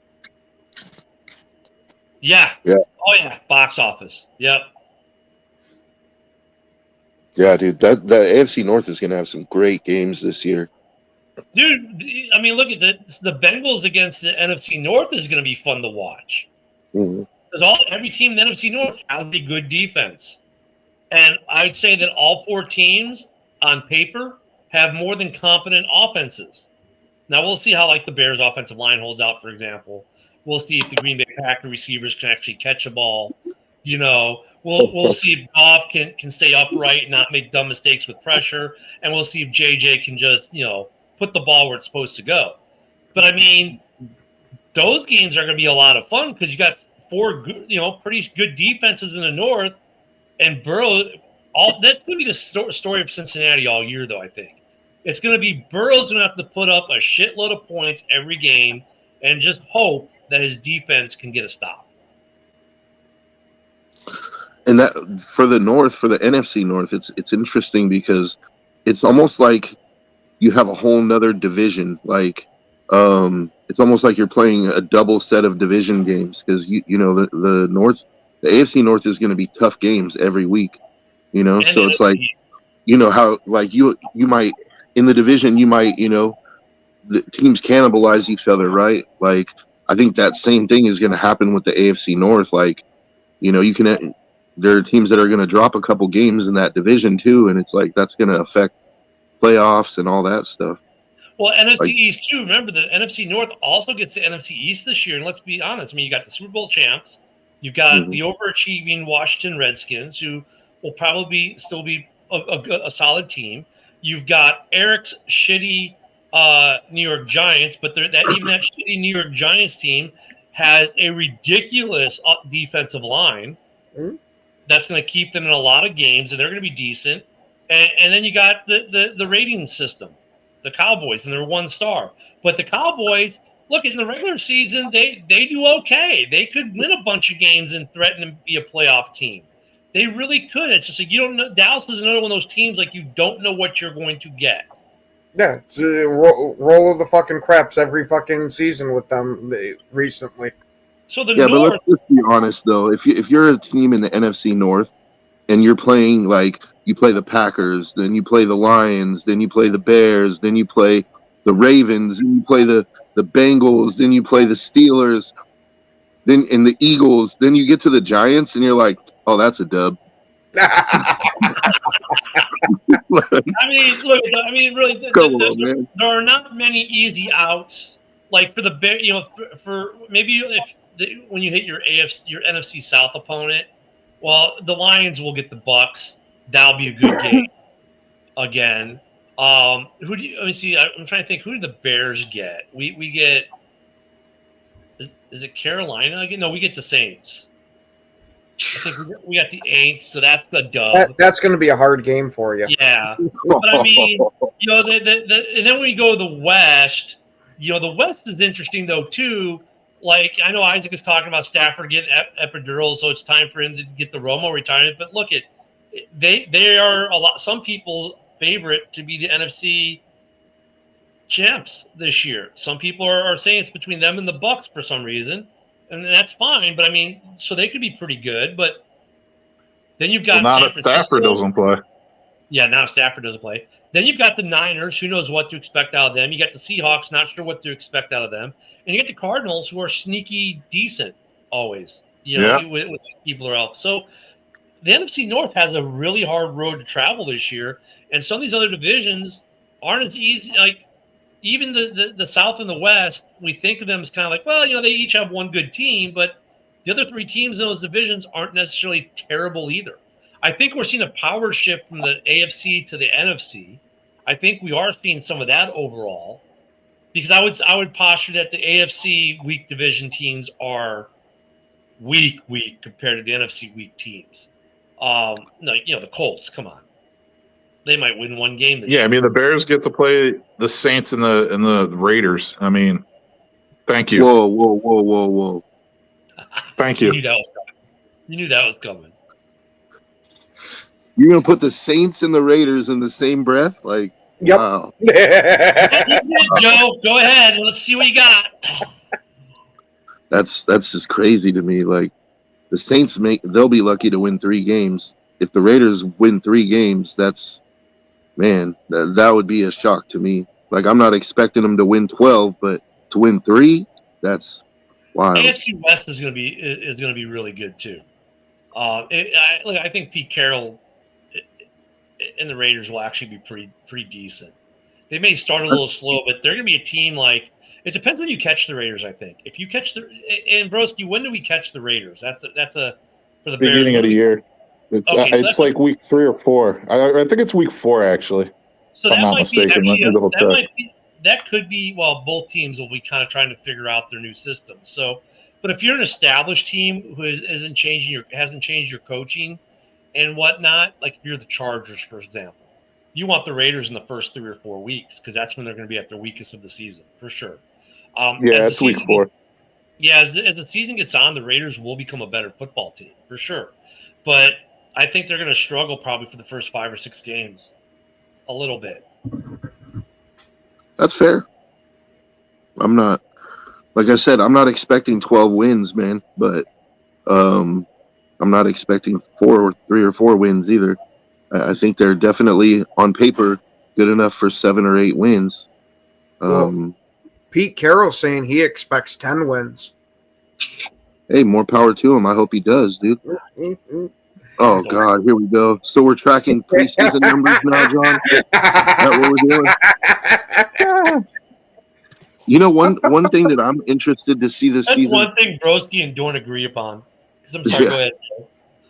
Yeah. Oh yeah, box office. Yep. Yeah, dude, that AFC North is going to have some great games this year. Dude, I mean, look at the Bengals against the NFC North is going to be fun to watch. Because every team in the NFC North has a good defense. And I'd say that all 4 teams on paper have more than competent offenses. Now, we'll see how the Bears' offensive line holds out, for example. We'll see if the Green Bay Packers receivers can actually catch a ball. We'll see if Goff can stay upright and not make dumb mistakes with pressure. And we'll see if JJ can just, put the ball where it's supposed to go. But, I mean, those games are going to be a lot of fun because you got 4 good, pretty good defenses in the North. And Burrow, that's going to be the story of Cincinnati all year, though, I think. It's going to be Burrow's going to have to put up a shitload of points every game and just hope that his defense can get a stop. And that for the North, for the NFC North, it's interesting because it's almost like you have a whole nother division. It's almost like you're playing a double set of division games because the North, the AFC North is going to be tough games every week. So it's like, how you might in the division the teams cannibalize each other, right? I think that same thing is going to happen with the AFC North. There are teams that are going to drop a couple games in that division too, and it's like that's going to affect playoffs and all that stuff. Well, NFC East too. Remember, the NFC North also gets the NFC East this year, and let's be honest. I mean, you got the Super Bowl champs, you've got the overachieving Washington Redskins, who will probably still be a solid team. You've got Eric's shitty New York Giants, but even that shitty New York Giants team has a ridiculous defensive line that's going to keep them in a lot of games, and they're going to be decent. And then you got the rating system, the Cowboys, and they're 1 star. But the Cowboys, look, in the regular season, they do okay. They could win a bunch of games and threaten to be a playoff team. They really could. It's just like you don't know. Dallas is another one of those teams you don't know what you're going to get. Yeah, it's a roll of the fucking craps every fucking season with them recently. So the Yeah, but North, let's just be honest though. If you're a team in the NFC North and you're playing like you play the Packers, then you play the Lions, then you play the Bears, then you play the Ravens, then you play the Bengals, then you play the Steelers, then and the Eagles, then you get to the Giants and you're like, oh, that's a dub. I mean, look. I mean, really, there are not many easy outs. Like for the you know, for maybe when you hit your NFC South opponent, well, the Lions will get the Bucks. That'll be a good game again. Who do you? Let me see. I'm trying to think. Who do the Bears get? We get. Is it Carolina again? No, we get the Saints. I think we got the Aints, so that's the dub. That's going to be a hard game for you. Yeah, but I mean, you know, and then when we go to the West, you know, the West is interesting though too. Like I know Isaac is talking about Stafford getting epidural, so it's time for him to get the Romo retirement. But look, they are some people's favorite to be the NFC champs this year. Some people are saying it's between them and the Bucks for some reason. And that's fine, but I mean, so they could be pretty good. But then you've got not if Stafford doesn't play. Yeah, now Stafford doesn't play. Then you've got the Niners. Who knows what to expect out of them? You got the Seahawks. Not sure what to expect out of them. And you get the Cardinals, who are sneaky decent always. You know, with people are out. So the NFC North has a really hard road to travel this year, and some of these other divisions aren't as easy. Like even the South and the West, we think of them as kind of like, well, you know, they each have one good team, but the other three teams in those divisions aren't necessarily terrible either. I think we're seeing a power shift from the AFC to the NFC. I think we are seeing some of that overall, because I would posture that the AFC weak division teams are weak compared to the NFC weak teams. No, you know, the Colts, come on. They might win one game this year. I mean, the Bears get to play the Saints and the Raiders. I mean, thank you. Whoa. Thank you. You knew that was coming. You're going to put the Saints and the Raiders in the same breath? Like, yep. Wow. Joe, go ahead. Let's see what you got. That's just crazy to me. Like, the Saints they'll be lucky to win 3 games. If the Raiders win 3 games, that would be a shock to me. Like, I'm not expecting them to win 12, but to win 3, that's wild. AFC West is going to be really good too. I think Pete Carroll and the Raiders will actually be pretty decent. They may start a little slow, but they're going to be a team like. It depends when you catch the Raiders. I think if you catch and Broski, when do we catch the Raiders? That's for the beginning Bears. of the year. It's like week 3 or 4. I think it's week 4 actually. So if I'm not mistaken. That could be. Well, both teams will be kind of trying to figure out their new system. So, but if you're an established team who hasn't changed your coaching and whatnot, like if you're the Chargers, for example, you want the Raiders in the first 3 or 4 weeks because that's when they're going to be at their weakest of the season for sure. It's week 4. Yeah, as the season gets on, the Raiders will become a better football team for sure. But I think they're going to struggle probably for the first 5 or 6 games, a little bit. That's fair. I'm not, like I said, I'm not expecting 12 wins, man. But I'm not expecting 3 or 4 wins either. I think they're definitely on paper good enough for 7 or 8 wins. Pete Carroll's saying he expects 10 wins. Hey, more power to him. I hope he does, dude. Oh, God, here we go. So we're tracking preseason numbers now, John? Is that what we're doing? You know, one thing that I'm interested to see this season. One thing Broski and Dorn agree upon. I'm sorry, go ahead.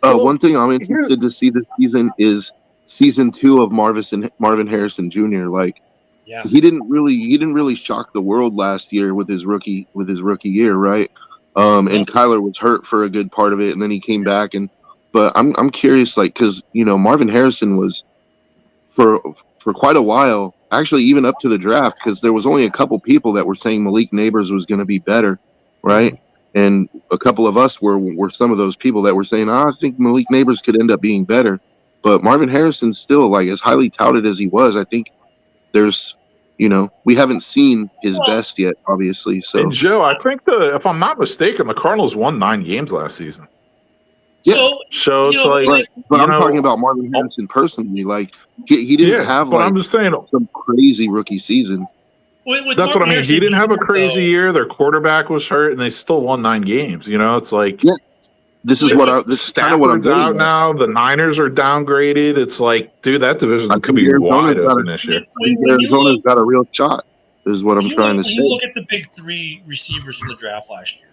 One thing I'm interested to see this season is season 2 of Marvin Harrison Jr. Like, he didn't really shock the world last year with his rookie year, right? And Kyler was hurt for a good part of it, and then he came back. But I'm curious, like, because Marvin Harrison was for quite a while, actually even up to the draft, because there was only a couple people that were saying Malik Neighbors was going to be better, right? And a couple of us were some of those people that were saying, I think Malik Neighbors could end up being better. But Marvin Harrison still, like, as highly touted as he was, I think there's We haven't seen his best yet, obviously. So, And Joe, I think if I'm not mistaken, the Cardinals won 9 games last season. yeah. So it's like, right. But I'm talking about Marvin Harrison personally. Like he didn't have but like I'm just saying, some crazy rookie season. That's what I mean. He didn't have a crazy year. Their quarterback was hurt, and they still won 9 games. It's like, this is kind of what I'm Stafford's out now. The Niners are downgraded. It's like, dude, that division could be wide open this year. Arizona's got a real shot. Is what I'm trying to say. You look at the big 3 receivers in the draft last year: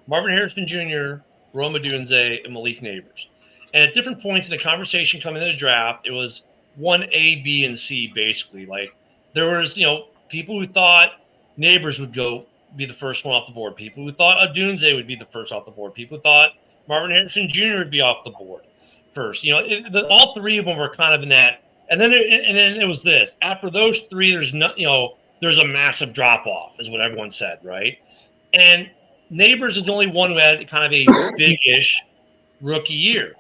Marvin Harrison Jr., Rome Odunze, and Malik Neighbors. And at different points in the conversation coming into the draft, it was 1A, B, and C basically. Like there was, people who thought Neighbors would be the first one off the board. People who thought Odunze would be the first off the board. People who thought Marvin Harrison Jr. would be off the board first. All 3 of them were kind of in that. And then it was this. After those 3, there's a massive drop off, is what everyone said, right? And Neighbors is the only one who had kind of a big-ish rookie year.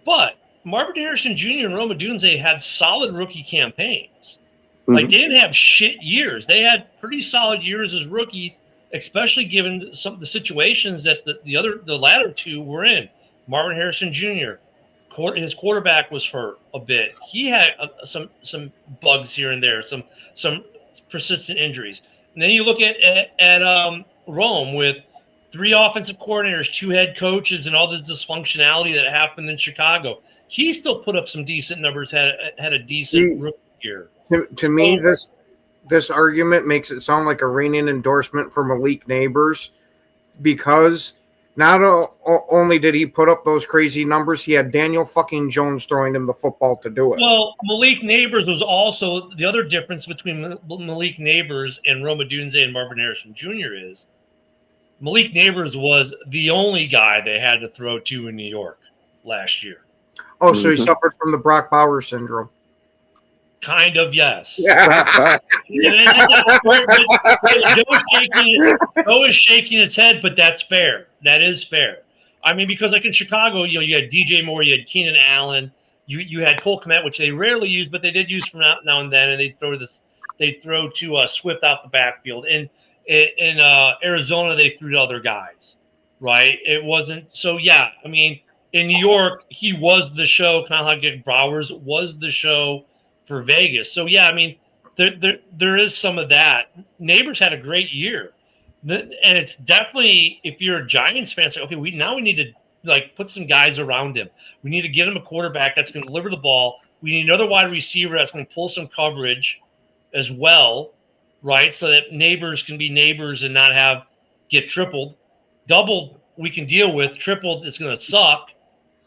But Marvin Harrison Jr. and Rome Odunze had solid rookie campaigns. Like they didn't have shit years. They had pretty solid years as rookies, especially given some of the situations that the latter 2 were in. Marvin Harrison Jr., his quarterback was hurt a bit. He had some bugs here and there, some persistent injuries. And then you look at Rome with 3 offensive coordinators, 2 head coaches, and all the dysfunctionality that happened in Chicago. He still put up some decent numbers. Had a decent rookie year. To me, this argument makes it sound like a ringing endorsement for Malik Neighbors, because not only did he put up those crazy numbers, he had Daniel fucking Jones throwing him the football to do it. Well, Malik Neighbors was also the other difference between Malik Neighbors and Rome Odunze and Marvin Harrison Jr. is Malik Neighbors was the only guy they had to throw to in New York last year. Oh, so he suffered from the Brock Bowers syndrome. Kind of, yes. Joe is shaking his head, but that's fair. That is fair. I mean, because like in Chicago, you had DJ Moore, you had Keenan Allen, you had Cole Kmet, which they rarely use, but they did use from now and then, and they throw to Swift out the backfield. In Arizona, they threw to other guys, right? It wasn't so. Yeah, I mean, in New York, he was the show, kind of like Dick Bowers was the show for Vegas. So yeah, I mean, there is some of that. Neighbors had a great year, and it's definitely, if you're a Giants fan, it's like, okay, we need to like put some guys around him. We need to get him a quarterback that's going to deliver the ball. We need another wide receiver that's going to pull some coverage as well, right? So that Neighbors can be Neighbors and not get tripled. Doubled we can deal with. Tripled, it's going to suck,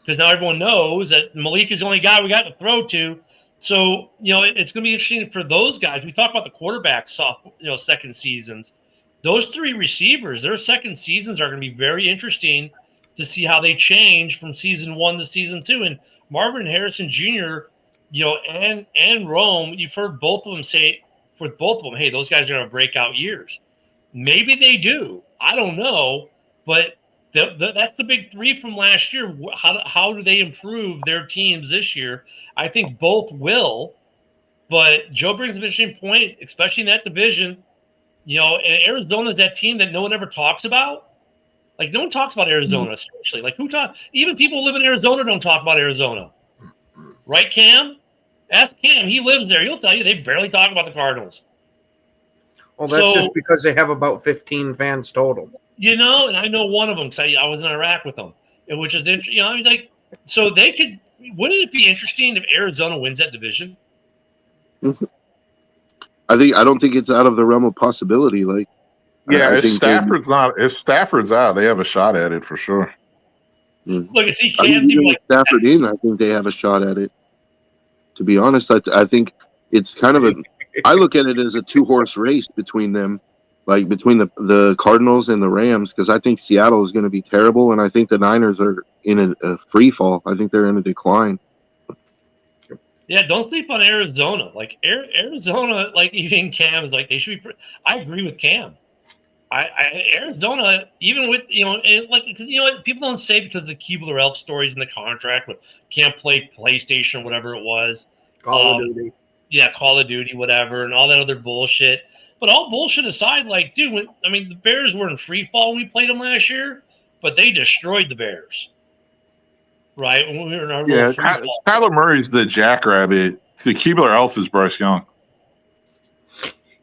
because now everyone knows that Malik is the only guy we got to throw to. So, it's going to be interesting for those guys. We talk about the quarterbacks, second seasons. Those 3 receivers, their second seasons are going to be very interesting to see how they change from season 1 to season 2. And Marvin Harrison Jr., and Rome, you've heard both of them say, for both of them, hey, those guys are going to break out years. Maybe they do. I don't know. But that's the big 3 from last year. How do they improve their teams this year? I think both will. But Joe brings an interesting point, especially in that division. And Arizona is that team that no one ever talks about. Like, no one talks about Arizona, seriously. Like, even people who live in Arizona don't talk about Arizona. Right, Cam? Ask Cam. He lives there. He'll tell you they barely talk about the Cardinals. Well, that's just because they have about 15 fans total. And I know one of them because I was in Iraq with them, which is interesting. I mean, like, so they could. Wouldn't it be interesting if Arizona wins that division? I don't think it's out of the realm of possibility. Like, yeah, if Stafford's out, they have a shot at it for sure. Look, if he can, Stafford in, I think they have a shot at it. To be honest, I think it's kind of I look at it as a 2-horse race between them. Like between the Cardinals and the Rams, because I think Seattle is going to be terrible, and I think the Niners are in a free fall. I think they're in a decline. Yeah, don't sleep on Arizona. Like Arizona, like even Cam is like they should be. I agree with Cam. Arizona, even with people don't say because of the Keebler Elf stories in the contract, but can't play PlayStation or whatever it was. Call of Duty. Call of Duty, whatever, and all that other bullshit. But all bullshit aside, like, dude, the Bears were in free fall when we played them last year, but they destroyed the Bears. Right? When we were in our little free fall. Kyler Murray's the jackrabbit. The Keebler elf is Bryce Young.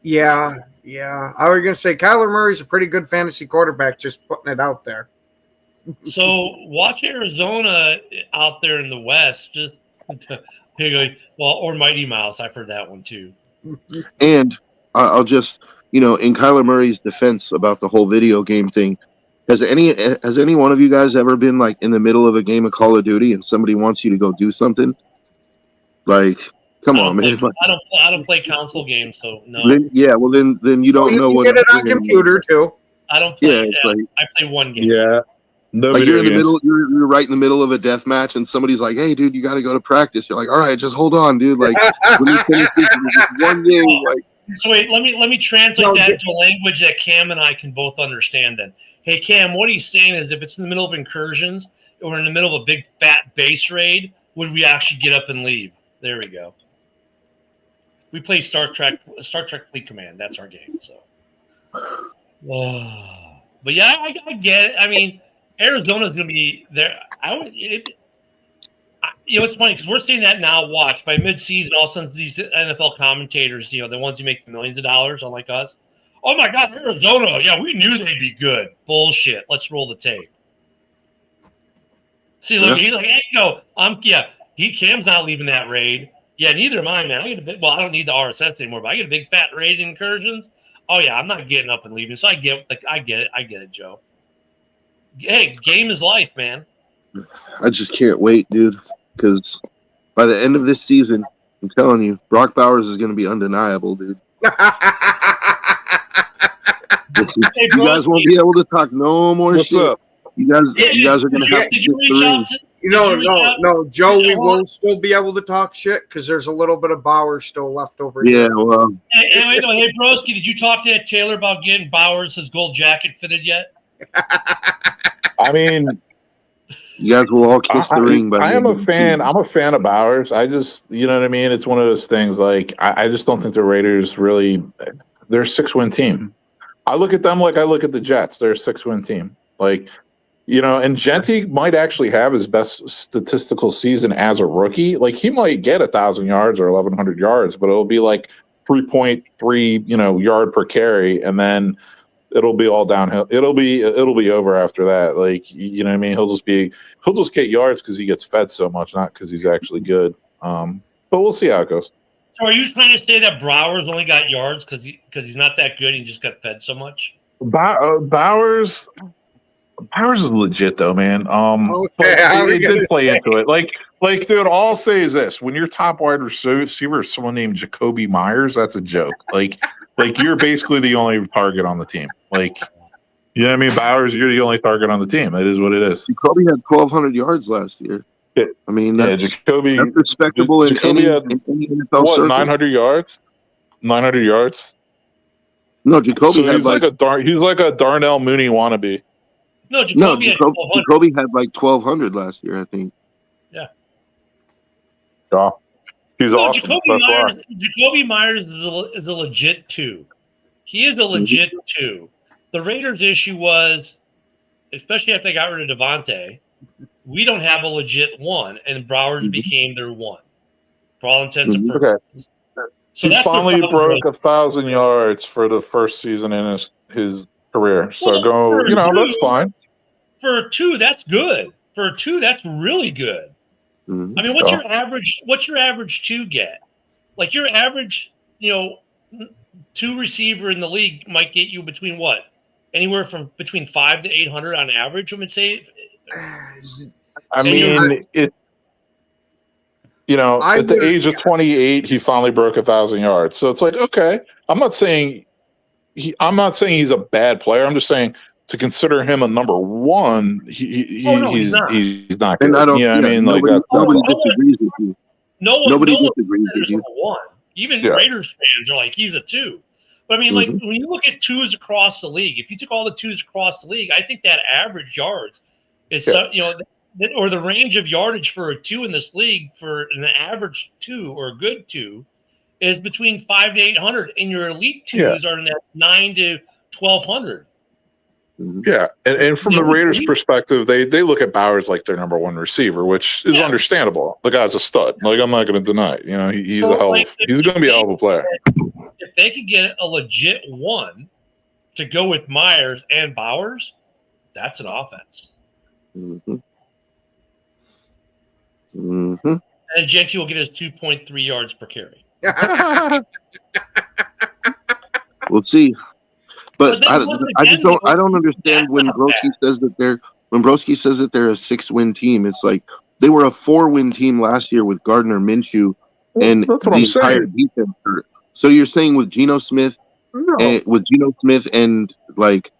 Yeah. I was going to say Kyler Murray's a pretty good fantasy quarterback, just putting it out there. So watch Arizona out there in the West. Just or Mighty Mouse. I've heard that one too. And I'll just, in Kyler Murray's defense about the whole video game thing, has any one of you guys ever been like in the middle of a game of Call of Duty and somebody wants you to go do something? Like, come on, man. I don't play console games, so no. Then you don't know what. You get it on computer too. I don't play. I play one game. Yeah. Like you're in the middle, you're right in the middle of a death match, and somebody's like, "Hey, dude, you got to go to practice." You're like, "All right, just hold on, dude." Like, when you finish one game, like. So wait, let me translate that into a language that Cam and I can both understand. Then, hey Cam, what he's saying is, if it's in the middle of incursions or in the middle of a big fat base raid, would we actually get up and leave? There we go. We play Star Trek Fleet Command. That's our game. So, but yeah, I get it. Arizona's going to be there. It's funny because we're seeing that now. Watch by mid-season, all of a sudden these NFL commentators, the ones who make millions of dollars, unlike us. Oh my God, Arizona! Yeah, we knew they'd be good. Bullshit. Let's roll the tape. See, look, he's like, hey, Cam's not leaving that raid. Yeah, neither am I, man. I don't need the RSS anymore, but I get a big fat raid incursions. Oh yeah, I'm not getting up and leaving. So I get it, Joe. Hey, game is life, man. I just can't wait, dude. Because by the end of this season, I'm telling you, Brock Bowers is going to be undeniable, dude. You guys won't be able to talk no more shit. Up? You guys are going to have to get the ring. No, Joe, we will still be able to talk shit because there's a little bit of Bowers still left over here. Yeah, well. Hey, Broski, did you talk to that Taylor about getting Bowers his gold jacket fitted yet? You guys will all kiss the ring. I am a fan. I'm a fan of Bowers. I just, you know what I mean? It's one of those things. Like, I just don't think the Raiders really. They're a 6-win team. I look at them like I look at the Jets. They're a 6-win team. Like, and Genti might actually have his best statistical season as a rookie. Like, he might get 1,000 yards or 1,100 yards, but it'll be like 3.3, yard per carry, and then it'll be all downhill. It'll be over after that. Like, you know what I mean? He'll just get yards because he gets fed so much, not because he's actually good. But we'll see how it goes. So are you trying to say that Bowers only got yards because he's not that good and he just got fed so much? Bowers is legit though, man. But it did play into it. Like, dude, all I'll say is this: when your top wide receiver is someone named Jacoby Myers, that's a joke. Like you're basically the only target on the team. Like, you know what I mean? Bowers, you're the only target on the team. It is what it is. Jacoby had 1,200 yards last year. Yeah. Jacoby, that's respectable Jacoby in any NFL circle. 900 yards? 900 yards? No, Jacoby had he's like a Darnell Mooney wannabe. No, Jacoby had 1,200 last year, I think. Yeah. Yeah. He's awesome. Jacoby Myers is a legit 2. He is a legit 2. The Raiders' issue was, especially after they got rid of Devontae, we don't have a legit 1, and Bowers became their 1 for all intents and purposes. Okay. So he finally broke 1,000 yards for the first season in his career. So that's fine. For a 2, that's good. For a 2, that's really good. Mm-hmm. What's your average 2 get? Like your average, 2 receiver in the league might get you between what? Anywhere from between 500 to 800 on average, I would say. At the age of 28, he finally broke 1,000 yards. So it's like, okay, I'm not saying he's a bad player. I'm just saying to consider him a number 1, he's not good. And Nobody disagrees with you. Nobody disagrees with you. 1. Even Raiders fans are like, he's a 2. But like when you look at 2s across the league, if you took all the 2s across the league, I think that average yards is or the range of yardage for a 2 in this league for an average 2 or a good 2 is between 500 to 800, and your elite twos are in that 9 to 1,200. Yeah, and from the Raiders' perspective, they look at Bowers like their number one receiver, which is understandable. The guy's a stud. Like, I'm not going to deny it. You know, he's he's going to be a hell of a player. If they could get a legit one to go with Myers and Bowers, that's an offense. Mm-hmm. Mm-hmm. And Genty will get his 2.3 yards per carry. We'll see. But I don't understand when Broski says that they're a 6-win team. It's like they were a 4-win team last year with Gardner Minshew and the entire defense hurt. So you're saying with Geno Smith and like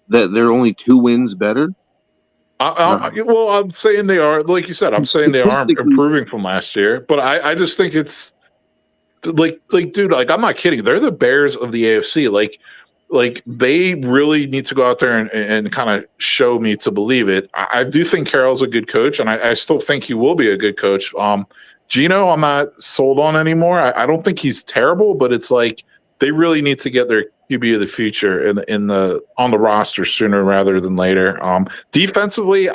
that they're only 2 wins better? Well, I'm saying they are, like you said, I'm saying they are improving from last year. But I just think it's like, dude, like, I'm not kidding. They're the Bears of the AFC. Like they really need to go out there and kind of show me to believe it. I do think Carroll's a good coach, and I still think he will be a good coach. Geno, I'm not sold on anymore. I don't think he's terrible, but it's like they really need to get their QB of the future on the roster sooner rather than later. Defensively,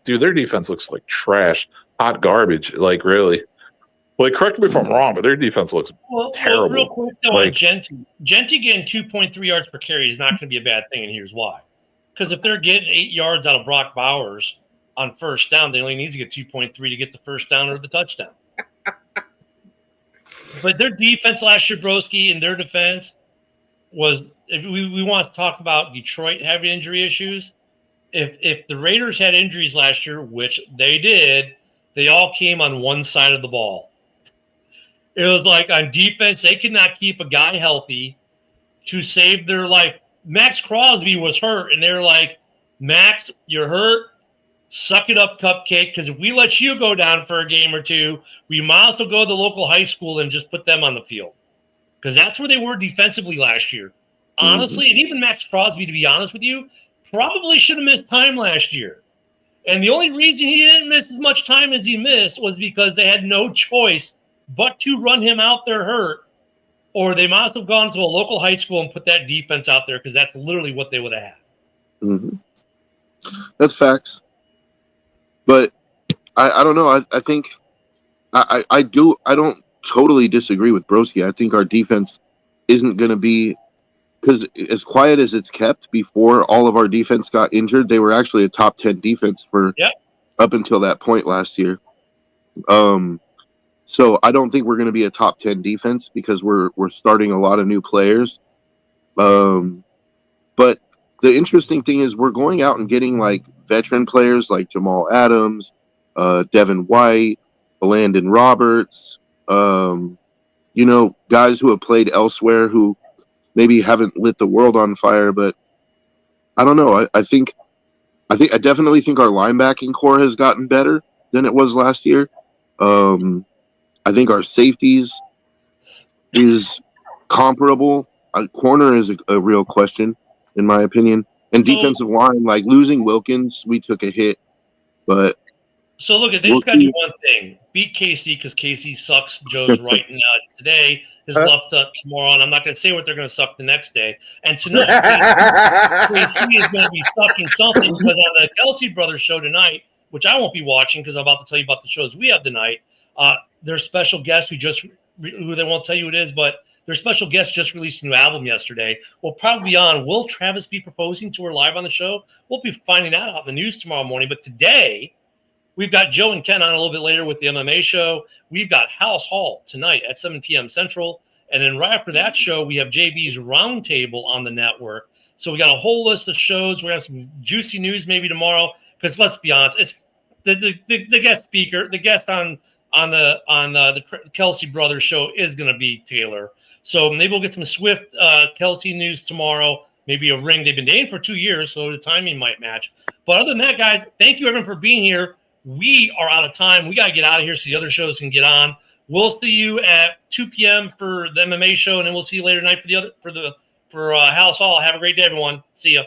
their defense looks like trash, hot garbage. Like, really. Like, correct me if I'm wrong, but their defense looks terrible. Real quick, though, on Genty getting 2.3 yards per carry is not going to be a bad thing, and here's why. Because if they're getting 8 yards out of Brock Bowers on first down, they only need to get 2.3 to get the first down or the touchdown. But their defense last year, Broski, and their defense was – if we want to talk about Detroit having injury issues, if the Raiders had injuries last year, which they did, they all came on one side of the ball. It was like on defense, they could not keep a guy healthy to save their life. Max Crosby was hurt, and they're like, Max, you're hurt. Suck it up, Cupcake, because if we let you go down for a game or two, we might as well go to the local high school and just put them on the field. Because that's where they were defensively last year. Honestly, and even Max Crosby, to be honest with you, probably should have missed time last year. And the only reason he didn't miss as much time as he missed was because they had no choice but to run him out there hurt, or they might have gone to a local high school and put that defense out there, because that's literally what they would have had. Mm-hmm. That's facts. But I don't know. I think I don't totally disagree with Broski. I think our defense isn't going to be, because as quiet as it's kept before all of our defense got injured, they were actually a top 10 defense for up until that point last year. So I don't think we're going to be a top 10 defense because we're starting a lot of new players. But the interesting thing is we're going out and getting like veteran players like Jamal Adams, Devin White, Landon Roberts, guys who have played elsewhere who maybe haven't lit the world on fire, but I don't know. I definitely think our linebacking core has gotten better than it was last year. I think our safeties is comparable. Corner is a real question, in my opinion. And defensive line, like losing Wilkins, we took a hit. But so look, they just got to do one thing: beat Casey, because Casey sucks. Joe's right now today. His left tomorrow on. I'm not going to say what they're going to suck the next day. And tonight, Casey is going to be sucking something, because on the Kelsey Brothers show tonight, which I won't be watching because I'm about to tell you about the shows we have tonight. Their special guest, who they won't tell you who it is, but their special guest just released a new album yesterday. We'll probably be on. Will Travis be proposing to her live on the show? We'll be finding that out in the news tomorrow morning. But today, we've got Joe and Ken on a little bit later with the MMA show. We've got House Hall tonight at 7 p.m. Central. And then right after that show, we have JB's Roundtable on the network. So we got a whole list of shows. We're going to have some juicy news maybe tomorrow. Because let's be honest, it's the guest speaker, the guest on the Kelsey Brothers show is going to be Taylor. So maybe we'll get some swift Kelsey news tomorrow. Maybe a ring. They've been dating for 2 years, so the timing might match. But other than that, guys, thank you everyone for being here. We are out of time. We got to get out of here so the other shows can get on. We'll see you at 2 p.m. for the MMA show, and then we'll see you later tonight for House Hall. Have a great day, everyone. See ya.